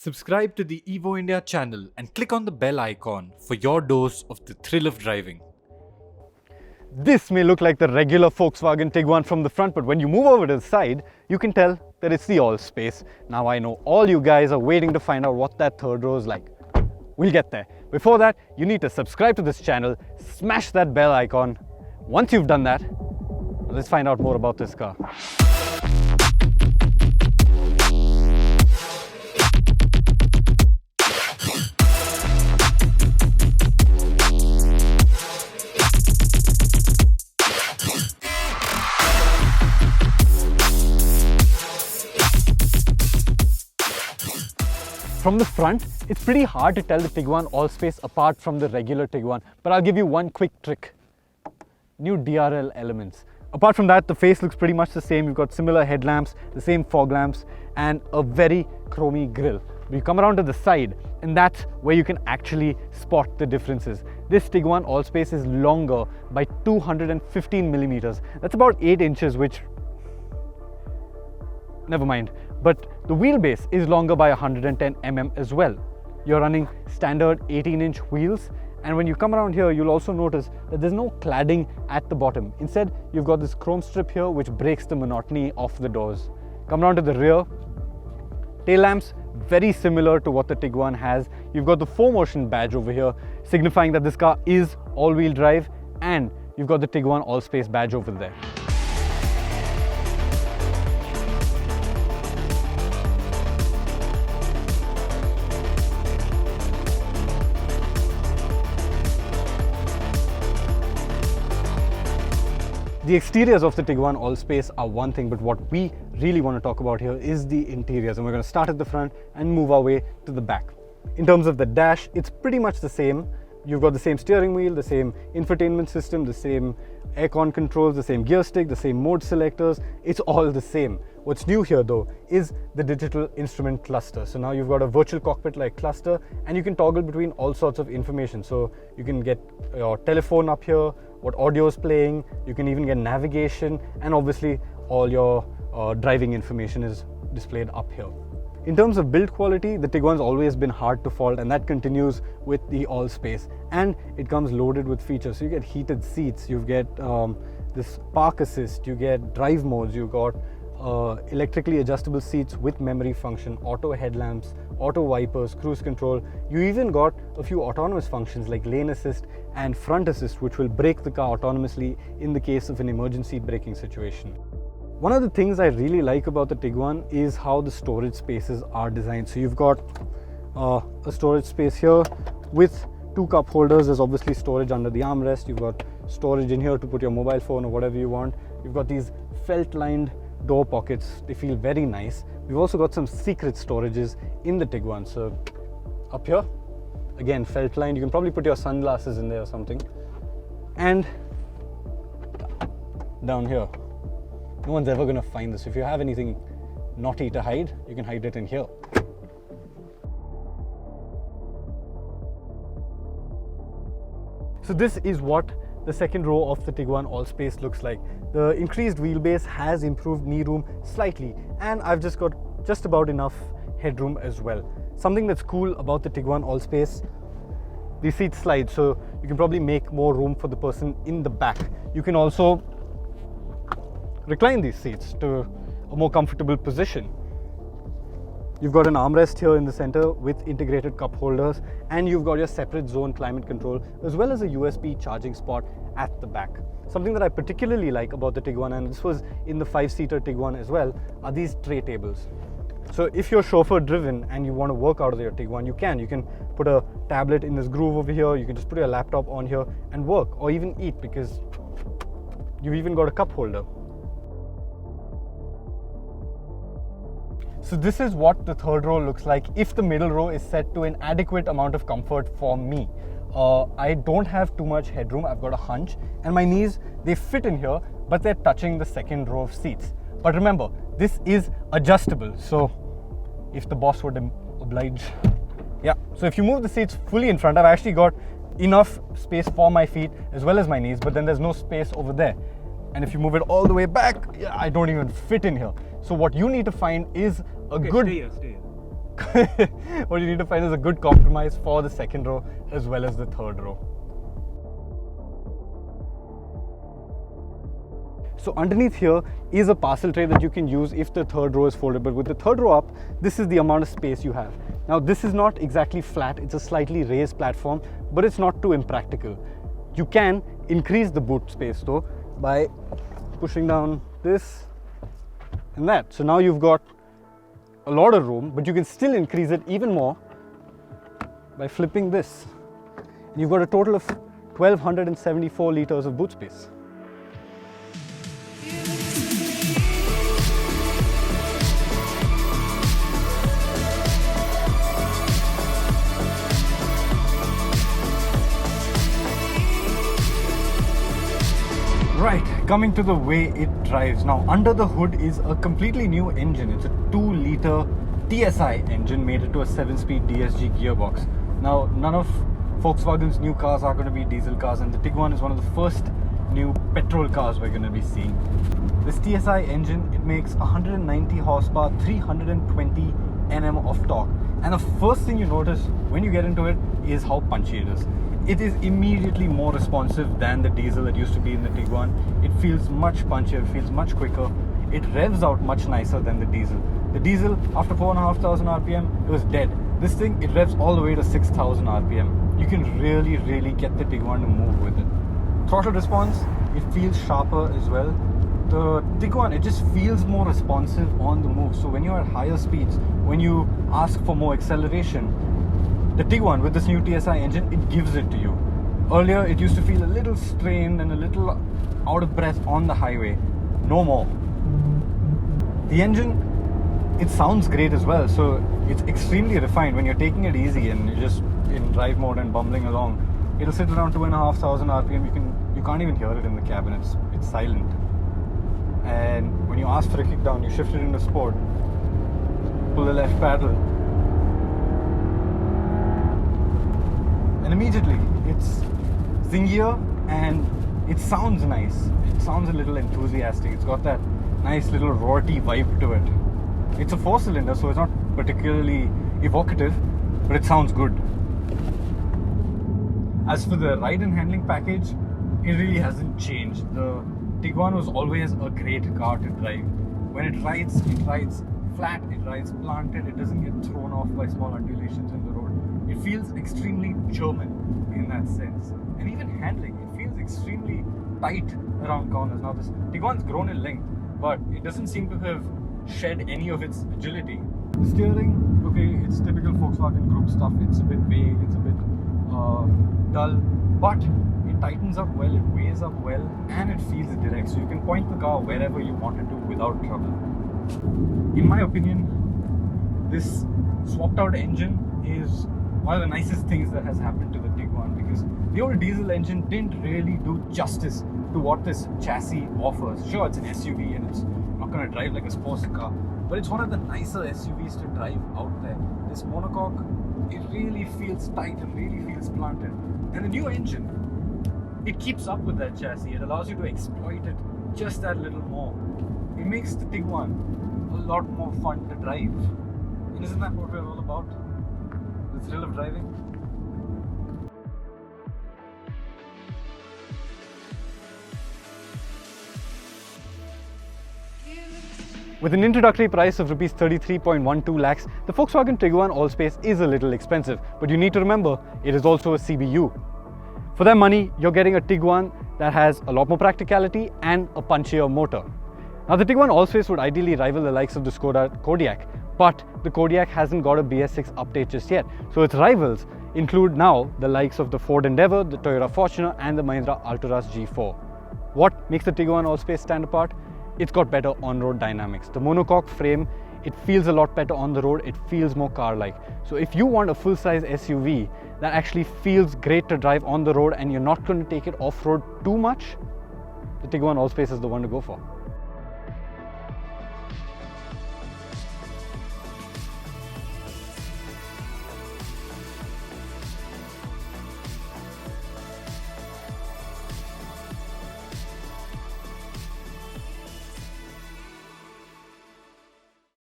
Subscribe to the Evo India channel and click on the bell icon for your dose of the thrill of driving. This may look like the regular Volkswagen Tiguan from the front, but when you move over to the side, you can tell that it's the Allspace. Now I know all you guys are waiting to find out what that third row is like. We'll get there. Before that, you need to subscribe to this channel, smash that bell icon. Once you've done that, let's find out more about this car. From the front, it's pretty hard to tell the Tiguan Allspace apart from the regular Tiguan, but I'll give you one quick trick. New DRL elements. Apart from that, the face looks pretty much the same. You've got similar headlamps, the same fog lamps, and a very chromy grille. But you come around to the side, and that's where you can actually spot the differences. This Tiguan Allspace is longer by 215 millimeters. That's about 8 inches, which... never mind. But the wheelbase is longer by 110 mm as well. You're running standard 18-inch wheels, and when you come around here, you'll also notice that there's no cladding at the bottom. Instead, you've got this chrome strip here which breaks the monotony of the doors. Come around to the rear. Tail lamps, very similar to what the Tiguan has. You've got the 4Motion badge over here, signifying that this car is all-wheel drive, and you've got the Tiguan Allspace badge over there. The exteriors of the Tiguan Allspace are one thing, but what we really want to talk about here is the interiors, and we're going to start at the front and move our way to the back. In terms of the dash, it's pretty much the same. You've got the same steering wheel, the same infotainment system, the same aircon controls, the same gear stick, the same mode selectors. It's all the same. What's new here though is the digital instrument cluster. So now you've got a virtual cockpit like cluster, and you can toggle between all sorts of information. So you can get your telephone up here, what audio is playing, you can even get navigation, and obviously all your driving information is displayed up here. In terms of build quality, the Tiguan's always been hard to fault, and that continues with the Allspace. And it comes loaded with features. So you get heated seats, you get this park assist, you get drive modes, you got electrically adjustable seats with memory function, auto headlamps, auto wipers, cruise control. You even got a few autonomous functions like lane assist and front assist, which will brake the car autonomously in the case of an emergency braking situation. One of the things I really like about the Tiguan is how the storage spaces are designed. So you've got a storage space here with 2 cup holders. There's obviously storage under the armrest. You've got storage in here to put your mobile phone or whatever you want. You've got these felt-lined door pockets. They feel very nice. We've also got some secret storages in the Tiguan. So up here, again, felt-lined. You can probably put your sunglasses in there or something. And down here, no one's ever going to find this. If you have anything naughty to hide, you can hide it in here. So this is what the second row of the Tiguan Allspace looks like. The increased wheelbase has improved knee room slightly, and I've just got just about enough headroom as well. Something that's cool about the Tiguan Allspace, the seat slide, so you can probably make more room for the person in the back. You can also recline these seats to a more comfortable position. You've got an armrest here in the center with integrated cup holders, and you've got your separate zone climate control as well as a USB charging spot at the back. Something that I particularly like about the Tiguan, and this was in the 5-seater Tiguan as well, are these tray tables. So if you're chauffeur driven and you want to work out of your Tiguan, you can put a tablet in this groove over here, you can just put your laptop on here and work, or even eat, because you've even got a cup holder. So this is what the third row looks like if the middle row is set to an adequate amount of comfort for me. I don't have too much headroom. I've got a hunch, and my knees, they fit in here, but they're touching the second row of seats. But remember, this is adjustable. So if the boss would oblige. Yeah, so if you move the seats fully in front, I've actually got enough space for my feet as well as my knees, but then there's no space over there. And if you move it all the way back, I don't even fit in here. So what you need to find is a good... Stay here. what you need to find is a good compromise for the second row as well as the third row. So underneath here is a parcel tray that you can use if the third row is folded. But with the third row up, this is the amount of space you have. Now this is not exactly flat, it's a slightly raised platform, but it's not too impractical. You can increase the boot space though by pushing down this and that. So now you've got a lot of room, but you can still increase it even more by flipping this. And you've got a total of 1274 liters of boot space. Right, coming to the way it drives. Now under the hood is a completely new engine. It's a 2-liter TSI engine made into a 7-speed DSG gearbox. Now none of Volkswagen's new cars are going to be diesel cars, and the Tiguan is one of the first new petrol cars we're going to be seeing. This TSI engine, it makes 190 horsepower, 320 Nm of torque. And the first thing you notice when you get into it is how punchy it is. It is immediately more responsive than the diesel that used to be in the Tiguan. It feels much punchier, it feels much quicker. It revs out much nicer than the diesel. The diesel, after 4,500 RPM, it was dead. This thing, it revs all the way to 6,000 RPM. You can really get the Tiguan to move with it. Throttle response, it feels sharper as well. The Tiguan, it just feels more responsive on the move. So when you're at higher speeds, when you ask for more acceleration, the Tiguan with this new TSI engine, it gives it to you. Earlier, it used to feel a little strained and a little out of breath on the highway. No more. The engine, it sounds great as well. So it's extremely refined. When you're taking it easy and you're just in drive mode and bumbling along, it'll sit around 2,500 RPM. You can't even hear it in the cabin. It's silent. And when you ask for a kickdown, you shift it into sport, pull the left paddle, and immediately it's zingier and it sounds nice. It sounds a little enthusiastic. It's got that nice little roarty vibe to it. It's a 4-cylinder, so it's not particularly evocative, but it sounds good. As for the ride and handling package, it really hasn't changed. The Tiguan was always a great car to drive. When it rides flat, it rides planted, it doesn't get thrown off by small undulations in the road. It feels extremely German in that sense. And even handling, it feels extremely tight around corners. Now this Tiguan's grown in length, but it doesn't seem to have shed any of its agility. The steering, okay, it's typical Volkswagen Group stuff. It's a bit vague, it's a bit dull, but it tightens up well, it weighs up well, and it feels direct. So you can point the car wherever you want it to without trouble. In my opinion, this swapped out engine is one of the nicest things that has happened to the Tiguan, because the old diesel engine didn't really do justice to what this chassis offers. Sure, it's an SUV and it's not going to drive like a sports car, but it's one of the nicer SUVs to drive out there. This monocoque, it really feels tight, it really feels planted. And the new engine, it keeps up with that chassis. It allows you to exploit it just that little more. It makes the Tiguan a lot more fun to drive. And isn't that what we're all about? The thrill of driving? With an introductory price of Rs 33.12 lakhs, the Volkswagen Tiguan Allspace is a little expensive, but you need to remember, it is also a CBU. For that money, you're getting a Tiguan that has a lot more practicality and a punchier motor. Now the Tiguan Allspace would ideally rival the likes of the Skoda Kodiaq, but the Kodiaq hasn't got a BS6 update just yet. So its rivals include now the likes of the Ford Endeavour, the Toyota Fortuner and the Mahindra Alturas G4. What makes the Tiguan Allspace stand apart? It's got better on-road dynamics. The monocoque frame, it feels a lot better on the road, it feels more car-like. So if you want a full-size SUV that actually feels great to drive on the road and you're not going to take it off-road too much, the Tiguan Allspace is the one to go for.